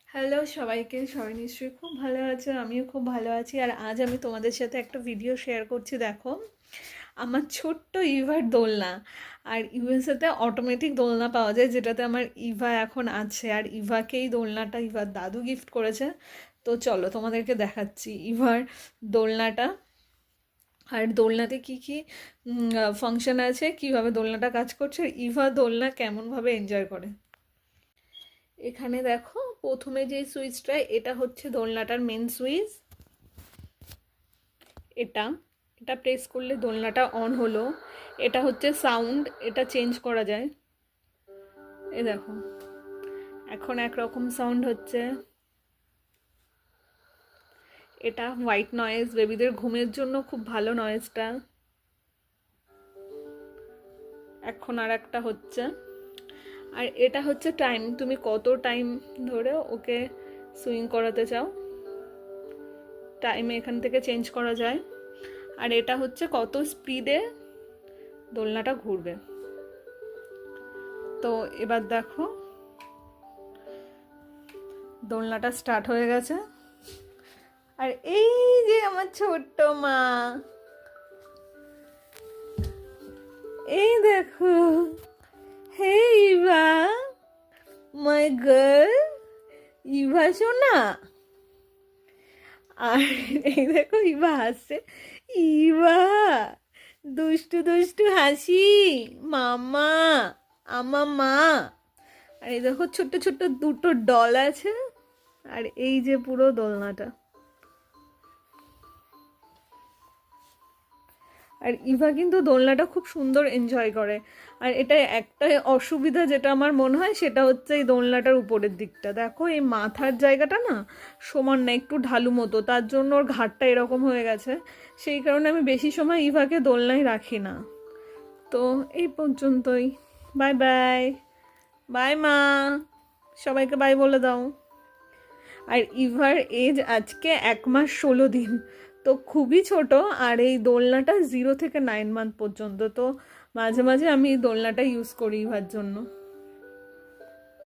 Hello সবাইকে, সবাই নিশ্চয়ই খুব ভালো আছে, আমিও খুব ভালো আছি। আর আজ আমি তোমাদের সাথে একটা ভিডিও শেয়ার করছি। দেখো, আমার ছোট্ট ইভার দোলনা। আর ইউএসএতে অটোমেটিক দোলনা পাওয়া যায়, যেটাতে আমার ইভা এখন আছে। আর ইভাকেই দোলনাটা ইভার দাদু গিফট করেছে। তো চলো তোমাদেরকে দেখাচ্ছি ইভার দোলনাটা। আর দোলনাতে কি কি ফাংশন আছে, কিভাবে দোলনাটা কাজ করছে, আর ইভা দোলনা কেমনভাবে এনজয় করে। এখানে দেখো, প্রথমে যে সুইচটা, এটা হচ্ছে দোলনাটার মেন সুইচ। এটা এটা প্রেস করলে দোলনাটা অন হলো। এটা হচ্ছে সাউন্ড, এটা চেঞ্জ করা যায়। এ দেখো, এখন একরকম সাউন্ড হচ্ছে। এটা হোয়াইট নয়েজ, বেবিদের ঘুমের জন্য খুব ভালো নয়েজটা। এখন আর একটা হচ্ছে। আর এটা হচ্ছে টাইম, তুমি কত টাইম ধরে ওকে সুইং করাতে চাও, টাইম এখান থেকে চেঞ্জ করা যায়। আর এটা হচ্ছে কত স্পিডে দোলনাটা ঘুরবে। তো এবার দেখো, দোলনাটা স্টার্ট হয়ে গেছে। আর এই যে আমার ছোট্ট মা, এই দেখো, হে ইভা, মাই গার্ল, ইভা সোনা। আর এই দেখো, ইভা হাসছে। ইভা, দুষ্টু দুষ্টু হাসি, মামা, আমার মা। আর এই দেখো, ছোট্ট ছোট্ট দুটো ডল আছে। আর এই যে পুরো দোলনাটা। আর ইভা কিন্তু দোলনাটা খুব সুন্দর এনজয় করে। আর এটা একটা অসুবিধা যেটা আমার মনে হয়, সেটা হচ্ছে এই দোলনাটার উপরের দিকটা। দেখো, এই মাথার জায়গাটা না সমান না, একটু ঢালু মতো, তার জন্য ওর ঘাটটা এরকম হয়ে গেছে। সেই কারণে আমি বেশি সময় ইভাকে দোলনায় রাখি না। তো এই পর্যন্তই। Bye bye. বাই মা, সবাইকে বাই বলে দাও। আর ইভার এজ আজকে 1 মাস 16 দিন, তো খুবই ছোট। আর এই দোলনাটা 0 থেকে 9 মান্থ পর্যন্ত। তো মাঝে মাঝে আমি এই দোলনাটা ইউজ করি ইভার জন্য।